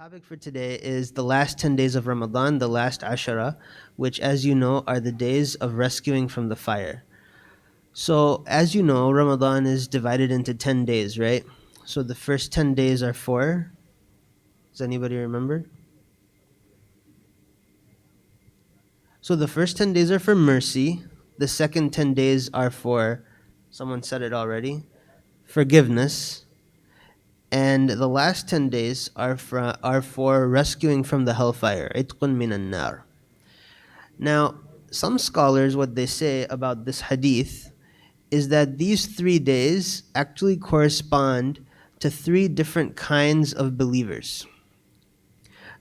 topic for today is the last 10 days of Ramadan, the last Ashara, which, as you know, are the days of rescuing from the fire. So, as you know, Ramadan is divided into 10 days, right? So, the first 10 days are for, does anybody remember? So, the first 10 days are for mercy. The second 10 days are for, someone said it already, forgiveness. And the last 10 days are for rescuing from the hellfire. Itqun minan nar. Now, some scholars, what they say about this hadith is that these 3 days actually correspond to three different kinds of believers.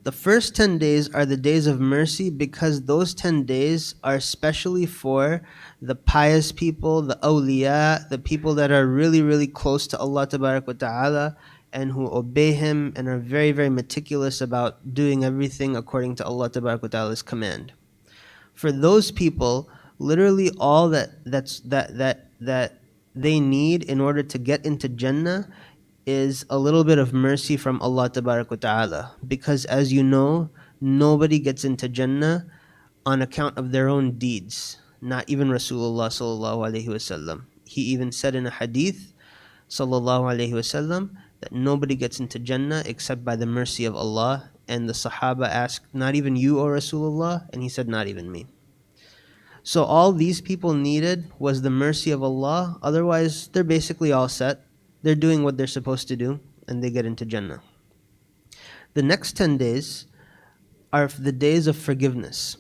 The first 10 days are the days of mercy because those 10 days are especially for the pious people, the awliya, the people that are really, really close to Allah Ta'ala and who obey Him and are very, very meticulous about doing everything according to Allah Ta'ala's command. For those people, literally all that they need in order to get into Jannah is a little bit of mercy from Allah Ta'ala. Because as you know, nobody gets into Jannah on account of their own deeds. Not even Rasulullah sallallahu alaihi wasallam. He even said in a hadith, sallallahu alaihi wasallam, that nobody gets into Jannah except by the mercy of Allah. And the Sahaba asked, not even you, O Rasulullah? And he said, not even me. So all these people needed was the mercy of Allah. Otherwise, they're basically all set. They're doing what they're supposed to do, and they get into Jannah. The next 10 days are the days of forgiveness.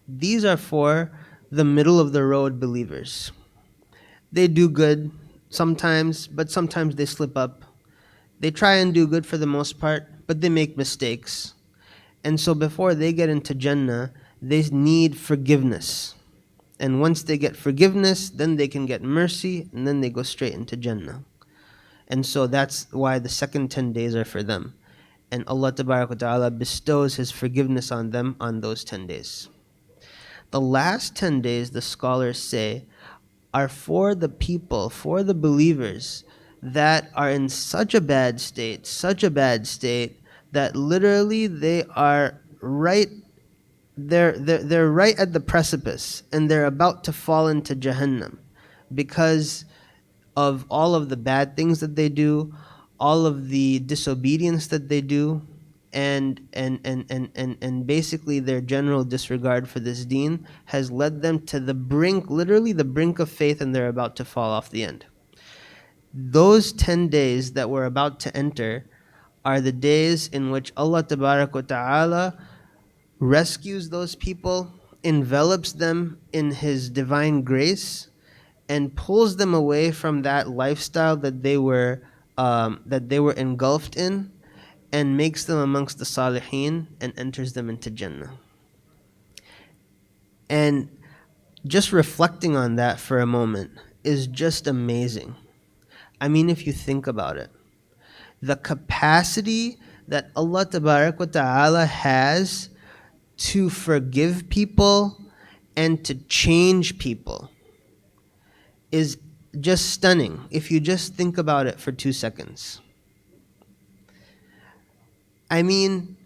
These are for the middle of the road believers. They do good sometimes, but sometimes they slip up. They try and do good for the most part, but they make mistakes. And so before they get into Jannah, they need forgiveness. And once they get forgiveness, then they can get mercy, and then they go straight into Jannah. And so that's why the second 10 days are for them. And Allah Ta'ala bestows His forgiveness on them on those 10 days. The last 10 days, the scholars say, are for the people, for the believers that are in such a bad state, that literally they are right, they're right at the precipice, and they're about to fall into Jahannam because of all of the bad things that they do, all of the disobedience that they do, and basically their general disregard for this deen has led them to the brink, literally the brink of faith, and they're about to fall off the end. Those 10 days that we're about to enter are the days in which Allah Ta'ala rescues those people, envelops them in His divine grace, and pulls them away from that lifestyle that they were engulfed in, and makes them amongst the Salihin and enters them into Jannah. And just reflecting on that for a moment is just amazing. I mean, if you think about it, the capacity that Allah Ta'ala has to forgive people and to change people is just stunning if you just think about it for 2 seconds. I mean,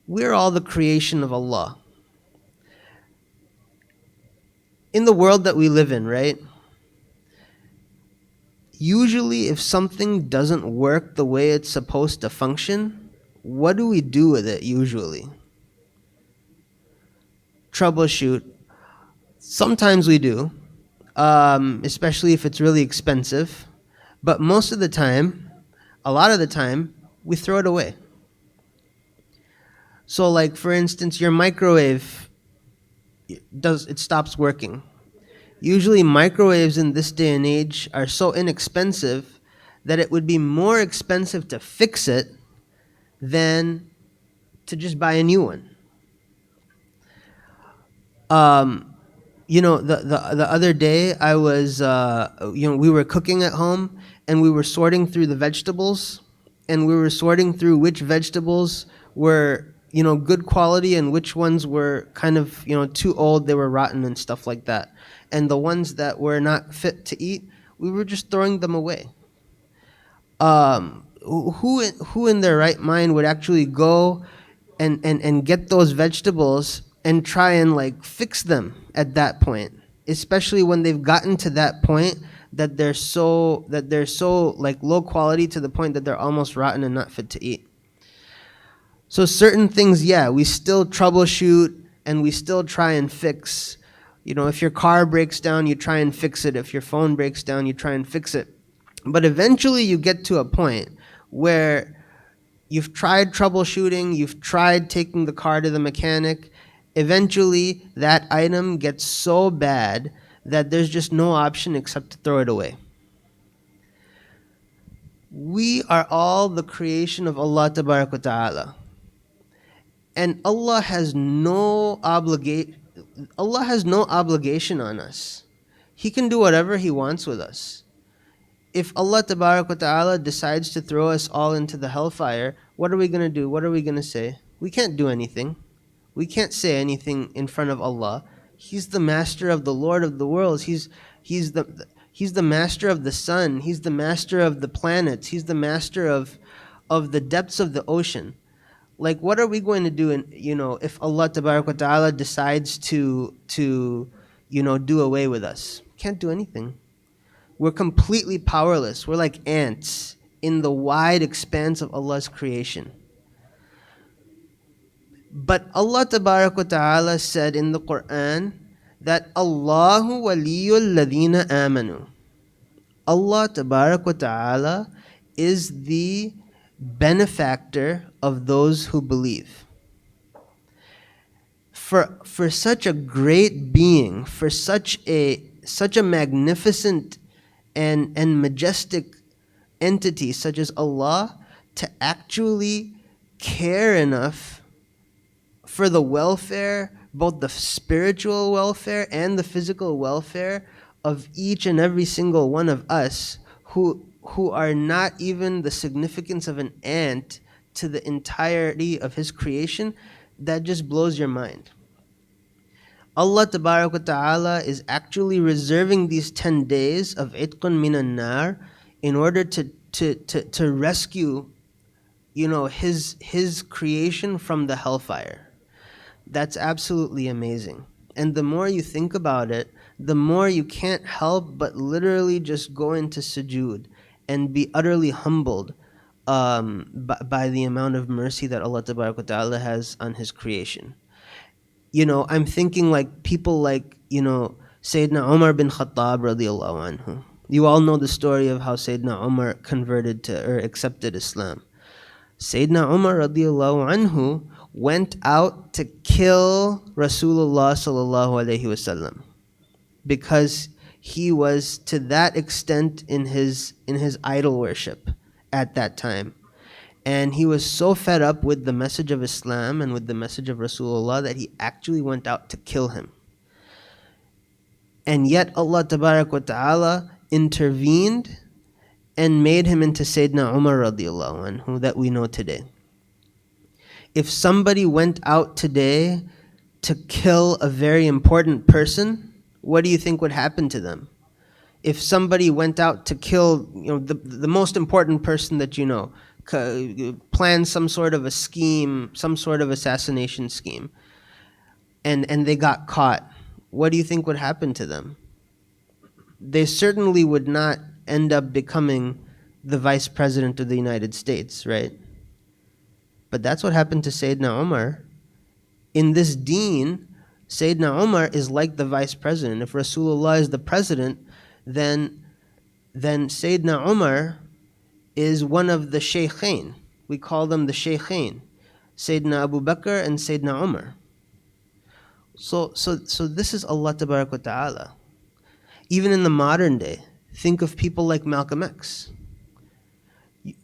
we're all the creation of Allah. In the world that we live in, right? Usually if something doesn't work the way it's supposed to function, what do we do with it usually? Troubleshoot. Sometimes we do, especially if it's really expensive. But most of the time, a lot of the time, we throw it away. So like, for instance, your microwave, it stops working. Usually microwaves in this day and age are so inexpensive that it would be more expensive to fix it than to just buy a new one. The other day I was, we were cooking at home and we were sorting through the vegetables, and we were sorting through which vegetables were, good quality and which ones were kind of, too old, they were rotten and stuff like that. And the ones that were not fit to eat, we were just throwing them away. who in their right mind would actually go and get those vegetables and try and like fix them at that point, especially when they've gotten to that point that they're so like low quality to the point that they're almost rotten and not fit to eat. So certain things, yeah, we still troubleshoot and we still try and fix. If your car breaks down, you try and fix it. If your phone breaks down, you try and fix it. But eventually you get to a point where you've tried troubleshooting, you've tried taking the car to the mechanic. Eventually that item gets so bad that there's just no option except to throw it away. We are all the creation of Allah Ta'ala. And Allah has no obligation on us. He can do whatever He wants with us. If Allah Ta'ala decides to throw us all into the hellfire, what are we going to do? What are we going to say? We can't do anything. We can't say anything in front of Allah. He's the master of the Lord of the worlds. He's the master of the sun. He's the master of the planets. He's the master of the depths of the ocean. Like, what are we going to do if Allah Ta'ala decides to do away with us? Can't do anything. We're completely powerless. We're like ants in the wide expanse of Allah's creation. But Allah Ta'ala said in the Quran that Allahu waliyul ladina amanu. Allah Ta'ala is the benefactor of those who believe. For such a great being, for such a magnificent and majestic entity such as Allah to actually care enough for the welfare, both the spiritual welfare and the physical welfare of each and every single one of us who are not even the significance of an ant to the entirety of His creation, that just blows your mind. Allah Ta'ala is actually reserving these 10 days of itqun minan nar in order to rescue His creation from the hellfire. That's absolutely amazing. And the more you think about it, the more you can't help but literally just go into sujood and be utterly humbled by the amount of mercy that Allah Ta'ala has on His creation. I'm thinking like people like, Sayyidina Umar bin Khattab radiallahu anhu. You all know the story of how Sayyidina Umar converted to or accepted Islam. Sayyidina Umar radiallahu anhu went out to kill Rasulullah sallallahu alaihi wasallam because he was to that extent in his idol worship at that time. And he was so fed up with the message of Islam and with the message of Rasulullah that he actually went out to kill him. And yet Allah Ta'ala intervened and made him into Sayyidina Umar radiallahu anhu that we know today. If somebody went out today to kill a very important person, what do you think would happen to them? If somebody went out to kill the most important person that you know, plan some sort of a scheme, some sort of assassination scheme, and they got caught, what do you think would happen to them? They certainly would not end up becoming the vice president of the United States, right? But that's what happened to Sayyidina Umar. In this deen, Sayyidina Umar is like the vice president. If Rasulullah is the president, then Sayyidina Umar is one of the shaykhain. We call them the shaykhain, Sayyidina Abu Bakr and Sayyidina Umar. So this is Allah Ta'ala. Even in the modern day, think of people like Malcolm X.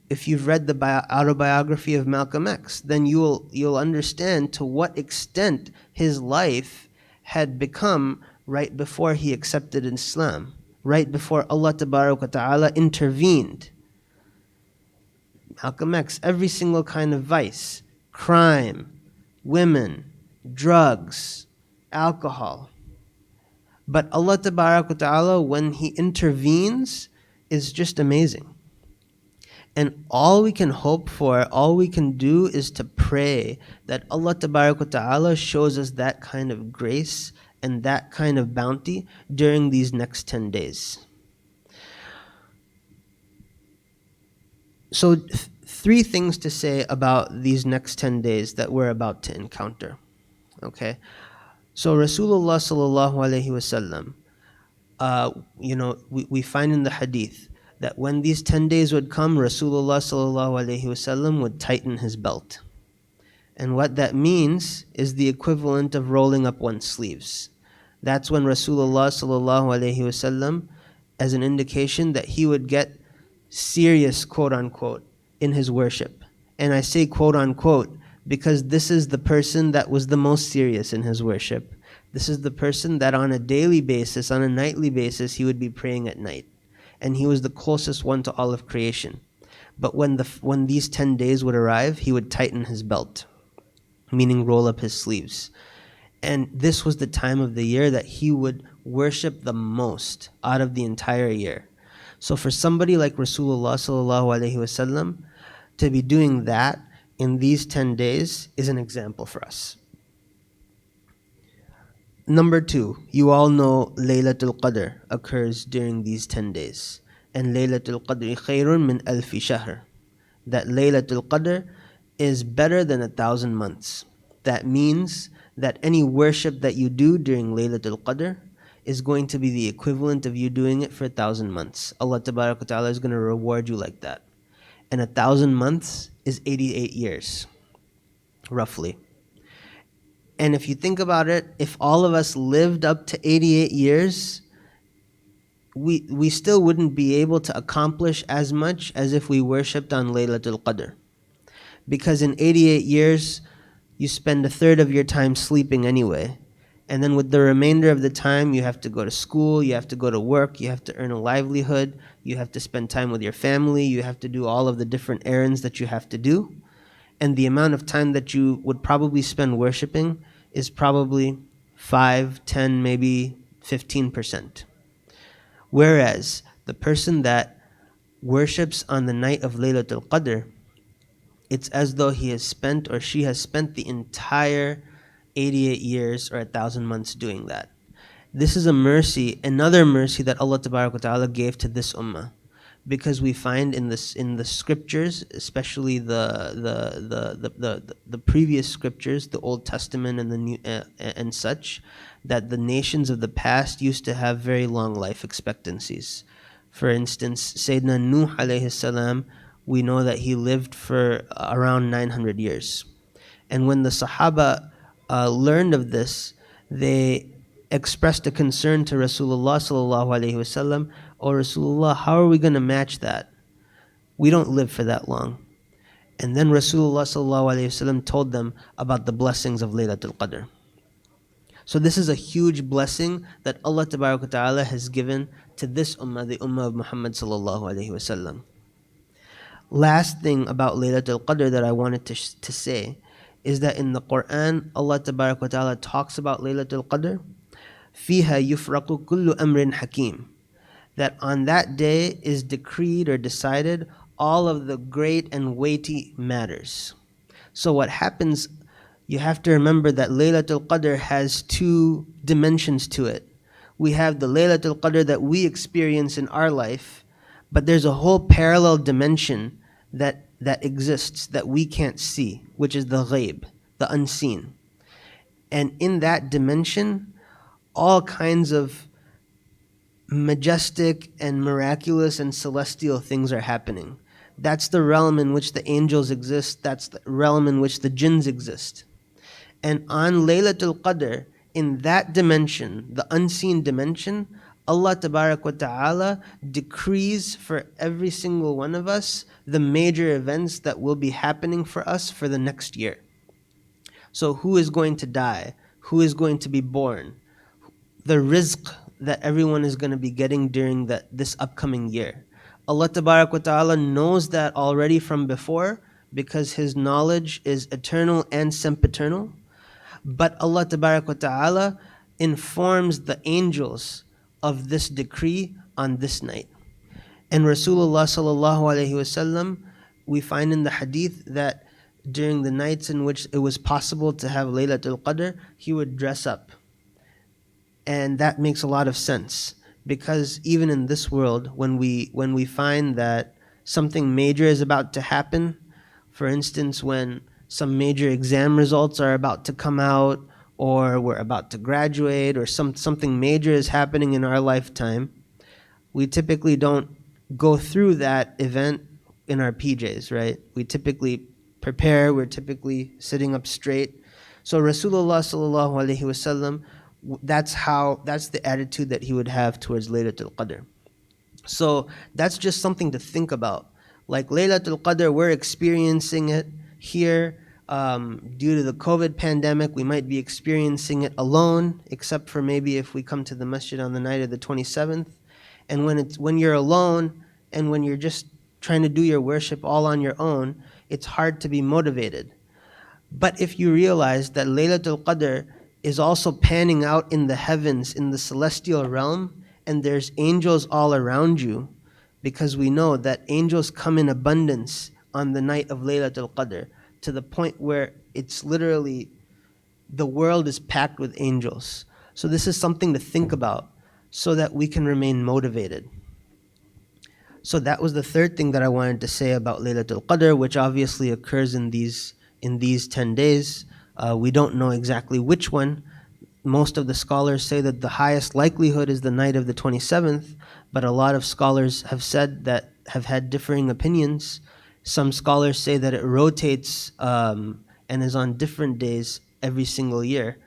If you've read the autobiography of Malcolm X, then you'll understand to what extent his life had become right before he accepted Islam, right before Allah Ta'ala intervened. Malcolm X, every single kind of vice, crime, women, drugs, alcohol. But Allah Ta'ala, when He intervenes, is just amazing. And all we can hope for, all we can do is to pray that Allah Ta'ala shows us that kind of grace and that kind of bounty during these next 10 days. So, three things to say about these next 10 days that we're about to encounter. Okay? So, Rasulullah sallallahu alaihi wasallam, we find in the hadith that when these 10 days would come, Rasulullah sallallahu alaihi wasallam would tighten his belt. And what that means is the equivalent of rolling up one's sleeves. That's when Rasulullah sallallahu alaihi wasallam, as an indication that he would get serious, quote unquote, in his worship. And I say quote unquote because this is the person that was the most serious in his worship. This is the person that on a daily basis, on a nightly basis, he would be praying at night. And he was the closest one to all of creation. But when these 10 days would arrive, he would tighten his belt, meaning roll up his sleeves. And this was the time of the year that he would worship the most out of the entire year. So for somebody like Rasulullah sallallahu alaihi wasallam to be doing that in these 10 days is an example for us. Number 2, you all know Laylatul Qadr occurs during these 10 days. And Laylatul Qadr khayrun min alfi shahr. That Laylatul Qadr is better than 1,000 months. That means that any worship that you do during Laylatul Qadr is going to be the equivalent of you doing it for 1,000 months. Allah Ta'ala is going to reward you like that. And 1,000 months is 88 years, roughly. And if you think about it, if all of us lived up to 88 years, we still wouldn't be able to accomplish as much as if we worshipped on Laylatul Qadr. Because in 88 years, you spend a third of your time sleeping anyway. And then with the remainder of the time, you have to go to school, you have to go to work, you have to earn a livelihood, you have to spend time with your family, you have to do all of the different errands that you have to do. And the amount of time that you would probably spend worshiping is probably 5, 10, maybe 15%. Whereas the person that worships on the night of Laylatul Qadr, it's as though he has spent or she has spent the entire 88 years or 1,000 months doing that. This is a mercy, another mercy that Allah Ta'ala gave to this ummah, because we find in the scriptures, especially the previous scriptures, the Old Testament and the New and such, that the nations of the past used to have very long life expectancies. For instance, Sayyidina Nuh alayhi salam, we know that he lived for around 900 years. And when the Sahaba learned of this, they expressed a concern to Rasulullah sallallahu alaihi wasallam, "O Rasulullah, how are we going to match that? We don't live for that long." And then Rasulullah sallallahu alaihi wasallam told them about the blessings of Laylatul Qadr. So this is a huge blessing that Allah Ta'ala has given to this ummah, the ummah of Muhammad sallallahu alaihi wasallam. Last thing about Laylatul Qadr that I wanted to say is that in the Quran, Allah Ta'ala talks about Laylatul Qadr, فِيهَا يُفْرَقُ كُلُّ أَمْرٍ حَكِيمٍ, that on that day is decreed or decided all of the great and weighty matters. So what happens, you have to remember that Laylatul Qadr has 2 dimensions to it. We have the Laylatul Qadr that we experience in our life, but there's a whole parallel dimension that exists that we can't see, which is the ghaib, the unseen. And in that dimension, all kinds of majestic and miraculous and celestial things are happening. That's the realm in which the angels exist. That's the realm in which the jinns exist. And on Laylatul Qadr, in that dimension, the unseen dimension, Allah Ta'ala decrees for every single one of us the major events that will be happening for us for the next year. So who is going to die? Who is going to be born? The rizq that everyone is going to be getting during this upcoming year. Allah Ta'ala knows that already from before, because His knowledge is eternal and sempiternal. But Allah Ta'ala informs the angels of this decree on this night. And Rasulullah sallallahu alaihi wasallam, we find in the hadith that during the nights in which it was possible to have Laylatul Qadr, he would dress up. And that makes a lot of sense, because even in this world, when we find that something major is about to happen, for instance, when some major exam results are about to come out, or we're about to graduate, or something major is happening in our lifetime, we typically don't go through that event in our PJs, right? We typically prepare, we're typically sitting up straight. So Rasulullah sallallahu alaihi wasallam, that's the attitude that he would have towards Laylatul Qadr. So that's just something to think about. Like Laylatul Qadr, we're experiencing it here due to the COVID pandemic. We might be experiencing it alone, except for maybe if we come to the masjid on the night of the 27th. And when you're alone and when you're just trying to do your worship all on your own, it's hard to be motivated. But if you realize that Laylatul Qadr is also panning out in the heavens, in the celestial realm, and there's angels all around you, because we know that angels come in abundance on the night of Laylatul Qadr, to the point where it's literally, the world is packed with angels. So this is something to think about so that we can remain motivated. So that was the third thing that I wanted to say about Laylatul Qadr, which obviously occurs in these 10 days. We don't know exactly which one. Most of the scholars say that the highest likelihood is the night of the 27th, but a lot of scholars have said that have had differing opinions. Some scholars say that it rotates and is on different days every single year.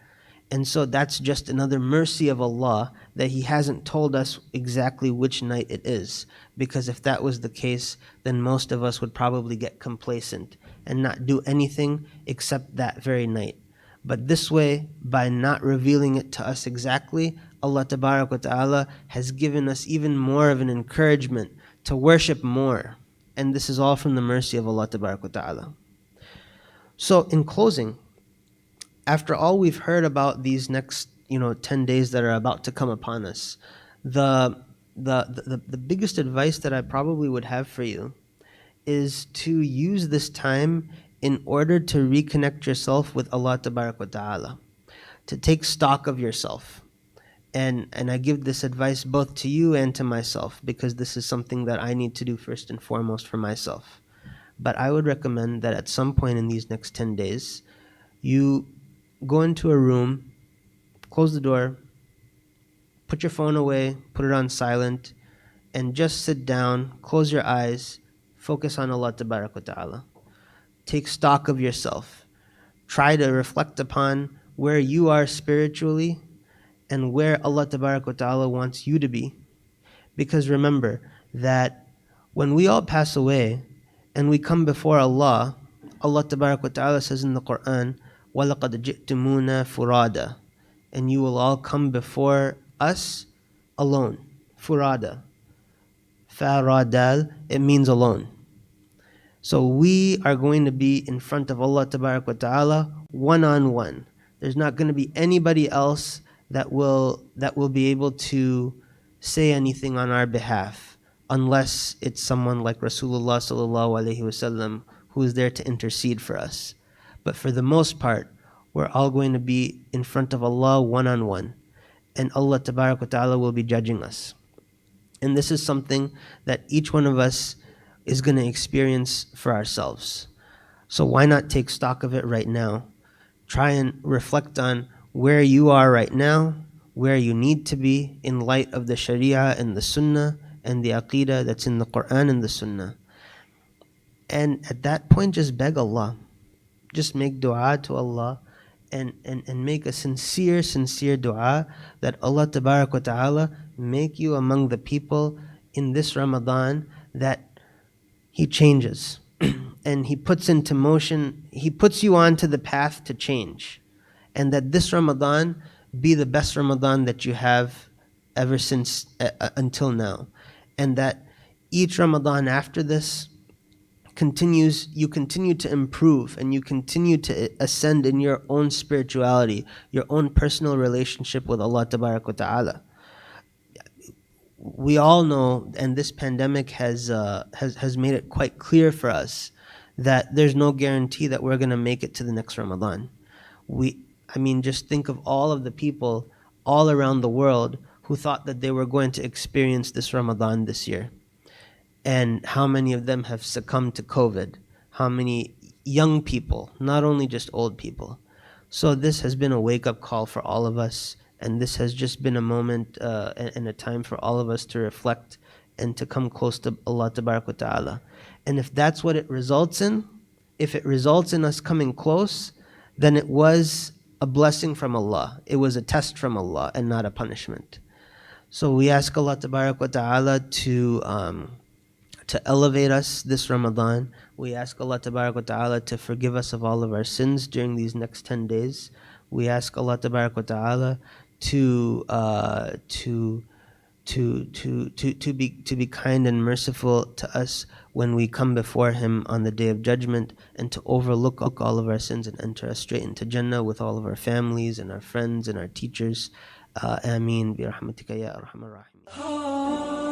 And so that's just another mercy of Allah that He hasn't told us exactly which night it is. Because if that was the case, then most of us would probably get complacent and not do anything except that very night. But this way, by not revealing it to us exactly, Allah Tabarak wa Ta'ala has given us even more of an encouragement to worship more. And this is all from the mercy of Allah Tabarak wa Ta'ala. So in closing, after all we've heard about these next 10 days that are about to come upon us, the biggest advice that I probably would have for you is to use this time in order to reconnect yourself with Allah Tabarak wa Ta'ala, to take stock of yourself. And I give this advice both to you and to myself, because this is something that I need to do first and foremost for myself. But I would recommend that at some point in these next 10 days, you go into a room, close the door, put your phone away, put it on silent, and just sit down, close your eyes, focus on Allah Tabarak wa Ta'ala. Take stock of yourself. Try to reflect upon where you are spiritually and where Allah Tabarak wa Ta'ala wants you to be. Because remember that when we all pass away and we come before Allah, Allah Tabarak wa Ta'ala says in the Quran, وَلَقَدْ جِئْتُمُونَا فُرَادًا, and you will all come before us alone. Furada. Faradal, it means alone. So we are going to be in front of Allah Tabarak wa Ta'ala one-on-one. There's not going to be anybody else that will be able to say anything on our behalf, unless it's someone like Rasulullah sallallahu alaihi wasallam who is there to intercede for us. But for the most part, we're all going to be in front of Allah one-on-one, and Allah Tabarak wa Ta'ala will be judging us. And this is something that each one of us is going to experience for ourselves. So why not take stock of it right now? Try and reflect on where you are right now, where you need to be in light of the Sharia and the Sunnah and the Aqeedah that's in the Quran and the Sunnah. And at that point, just beg Allah. Just make dua to Allah and make a sincere dua that Allah Tabarak wa Ta'ala make you among the people in this Ramadan that He changes and He puts into motion, He puts you onto the path to change, and that this Ramadan be the best Ramadan that you have ever since until now, and that each Ramadan after this you continue to improve and you continue to ascend in your own spirituality, your own personal relationship with Allah Tabarak wa Ta'ala. we all know, and this pandemic has made it quite clear for us that there's no guarantee that we're going to make it to the next Ramadan. We, I mean, just think of all of the people all around the world who thought that they were going to experience this Ramadan this year, and how many of them have succumbed to COVID. How many young people, not only just old people. So this has been a wake-up call for all of us, and this has just been a moment and a time for all of us to reflect and to come close to Allah Tabarak wa Ta'ala. And if that's what it results in, if it results in us coming close, then it was a blessing from Allah. It was a test from Allah and not a punishment. So we ask Allah Tabarak wa Ta'ala to elevate us this Ramadan. We ask Allah Tabarak wa Ta'ala to forgive us of all of our sins during these next 10 days. We ask Allah Tabarak wa Ta'ala to be kind and merciful to us when we come before Him on the Day of Judgment, and to overlook all of our sins and enter us straight into Jannah with all of our families and our friends and our teachers. Ameen bi rahmatika ya arhamar rahimin.